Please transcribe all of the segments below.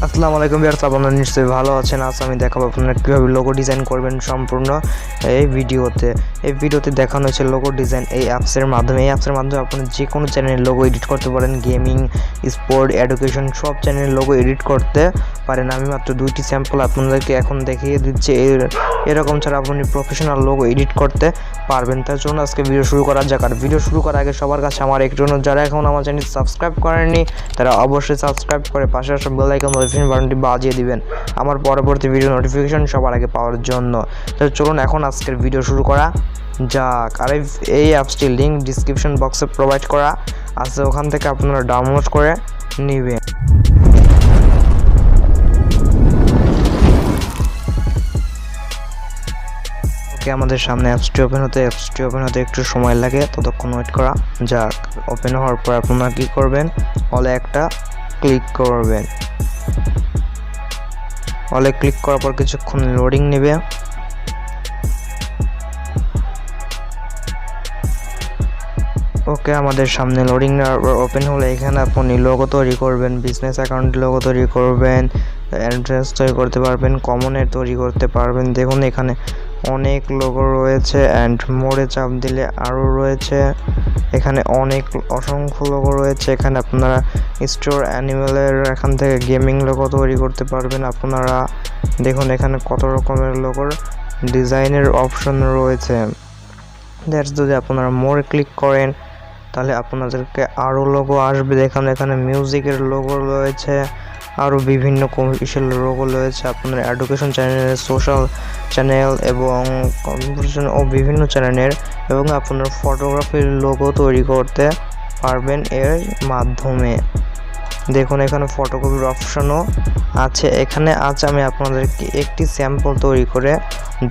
আসসালামু আলাইকুম ভিউয়ার্স, আপনারা নিশ্চয়ই ভালো আছেন। আজ আমি দেখাবো আপনারা কীভাবে লোগো ডিজাইন করবেন সম্পূর্ণ এই ভিডিওতে দেখানো হচ্ছে লোগো ডিজাইন এই অ্যাপসের মাধ্যমে। এই অ্যাপসের মাধ্যমে আপনি যে কোনো চ্যানেলের লোগো এডিট করতে পারেন, গেমিং, স্পোর্ট, এডুকেশন সব চ্যানেলের লোগো এডিট করতে পারেন। আমি মাত্র 2টি স্যাম্পল আপনাদেরকে এখন দেখিয়ে দিচ্ছি। এরকম ছাড়া আপনি প্রফেশনাল লোগো এডিট করতে পারবেন। তার জন্য আজকে ভিডিও শুরু করা যাক। আর ভিডিও শুরু করার আগে সবার কাছে আমার একটু অনুরোধ, যারা এখন আমার চ্যানেল সাবস্ক্রাইব করেননি তারা অবশ্যই সাবস্ক্রাইব করে পাশে আসা বেল আইকন নোটিফিকেশন বাটনটি বাজিয়ে দিবেন আমার পরবর্তী ভিডিও নোটিফিকেশন সবার আগে পাওয়ার জন্য। তো চলুন এখন আজকের ভিডিও শুরু করা যাক। আর এই অ্যাপসটির লিঙ্ক ডিসক্রিপশন বক্সে প্রোভাইড করা আছে, ওখান থেকে আপনারা ডাউনলোড করে নেবেন। আমাদের সামনে অ্যাপসটি ওপেন হতে একটু সময় লাগে, ততক্ষণ ওয়েট করা যাক। ওপেন হওয়ার পর আপনারা কী করবেন, অলে একটা ক্লিক করবেন। অলে ক্লিক করার পর কিছুক্ষণ লোডিং নেবে। ওকে, আমাদের সামনে লোডিং ওপেন হলে এখানে আপনি লোগো তৈরি করবেন, বিজনেস অ্যাকাউন্ট লোগো তৈরি করবেন, অ্যাড্রেস তৈরি করতে পারবেন, কমনের তৈরি করতে পারবেন। দেখুন এখানে অনেক লোগো রয়েছে, অ্যান্ড মোড়ে চাপ দিলে আরও রয়েছে। এখানে অসংখ্য লোগো রয়েছে। এখানে আপনারা স্টোর অ্যানিমেলের এখান থেকে গেমিং লোগো তৈরি করতে পারবেন। আপনারা দেখুন এখানে কত রকমের লোগোর ডিজাইনের অপশন রয়েছে। যদি আপনারা মোড়ে ক্লিক করেন তাহলে আপনাদেরকে আরও লোগো আসবে। দেখুন এখানে মিউজিকের লোগো রয়েছে, আরও বিভিন্ন কমার্শিয়াল লোগো রয়েছে। আপনার এডুকেশন চ্যানেলের, সোশ্যাল চ্যানেল এবং কম্পিটিশন ও বিভিন্ন চ্যানেলের এবং আপনার ফটোগ্রাফির লোগো তৈরি করতে পারবেন এর মাধ্যমে। দেখুন এখানে ফটোকপির অপশনও আছে। এখানে আমি আপনাদেরকে একটি স্যাম্পল তৈরি করে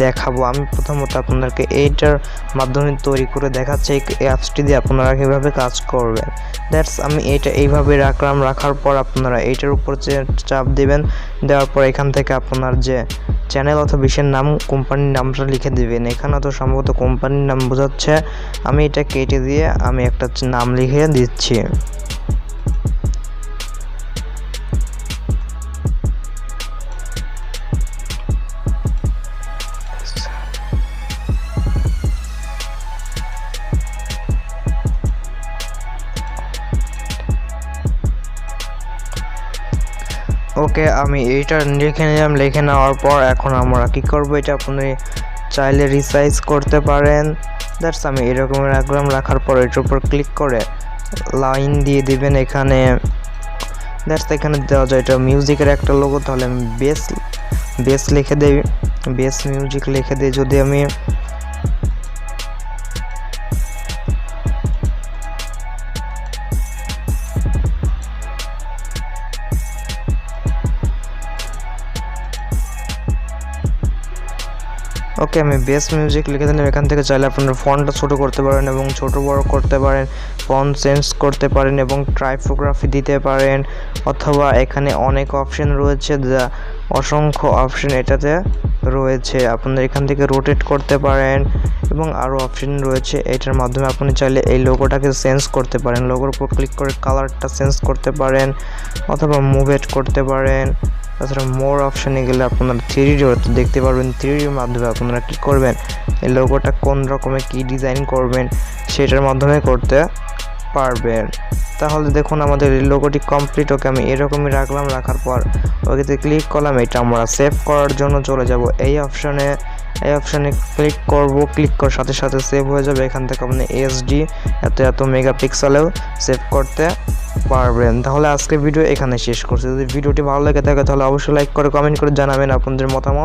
দেখাবো। আমি প্রথমত আপনাদেরকে এইটার মাধ্যমে তৈরি করে দেখাচ্ছি এই অ্যাপসটি দিয়ে আপনারা কীভাবে কাজ করবেন। আমি এইটা এইভাবে রাখার পর আপনারা এইটার উপর চাপ দিবেন। দেওয়ার পর এখান থেকে আপনার যে চ্যানেল অথবা বিষয়ের নাম, কোম্পানির নামটা লিখে দিবেন। এখানে তো সম্ভবত কোম্পানির নাম বোঝাচ্ছে, আমি এটা কেটে দিয়ে আমি একটা নাম লিখে দিচ্ছি। ওকে, আমি এইটা লিখে নিলাম। লিখে নেওয়ার পর এখন আমরা কি করব, এটা আপনি চাইলে রিসাইজ করতে পারেন। আমি এরকম রাখার পর এটার উপর ক্লিক করে লাইন দিয়ে দিবেন। এখানে এখানে দেওয়া যায় এটা মিউজিকের একটা লোগো, তাহলে আমি বেস লিখে দিই, বেস মিউজিক লিখে দিই। যদি আমি ওকে, আমি বেস মিউজিক লিখে দিলাম। এখান থেকে চাইলে আপনারা ফন্টটা ছোটো করতে পারেন এবং ছোট বড় করতে পারেন, ফন্ট চেঞ্জ করতে পারেন এবং টাইপোগ্রাফি দিতে পারেন। অথবা এখানে অনেক অপশন রয়েছে, যা অসংখ্য অপশন এটাতে রয়েছে। আপনারা এখান থেকে রোটেট করতে পারেন এবং আরও অপশন রয়েছে। এটার মাধ্যমে আপনি চাইলে এই লোগোটাকে চেঞ্জ করতে পারেন। লোগোর উপর ক্লিক করে কালারটা চেঞ্জ করতে পারেন অথবা মুভেট করতে পারেন। তাছাড়া মোর অপশানে গেলে আপনারা 3D দেখতে পারবেন। 3Dর মাধ্যমে আপনারা কী করবেন, এই লোগোটা কোন রকমের কী ডিজাইন করবেন সেটার মাধ্যমে করতে পারবেন। তাহলে দেখুন আমাদের এই লোগোটি কমপ্লিট। ওকে, আমি এরকমই রাখার পর ওকেতে ক্লিক করলাম। এটা আমরা সেভ করার জন্য চলে যাব এই অপশানে ক্লিক করব। ক্লিক করার সাথে সাথে সেভ হয়ে যাবে। এখান থেকে আপনি SD এত মেগাপিক্সেলেও সেভ করতে পারবেন। তাহলে আজকে ভিডিও এখানে শেষ করছি। যদি ভিডিওটি ভালো লাগে থাকে তাহলে অবশ্যই লাইক করে কমেন্ট করে জানাবেন আপনাদের মতামত।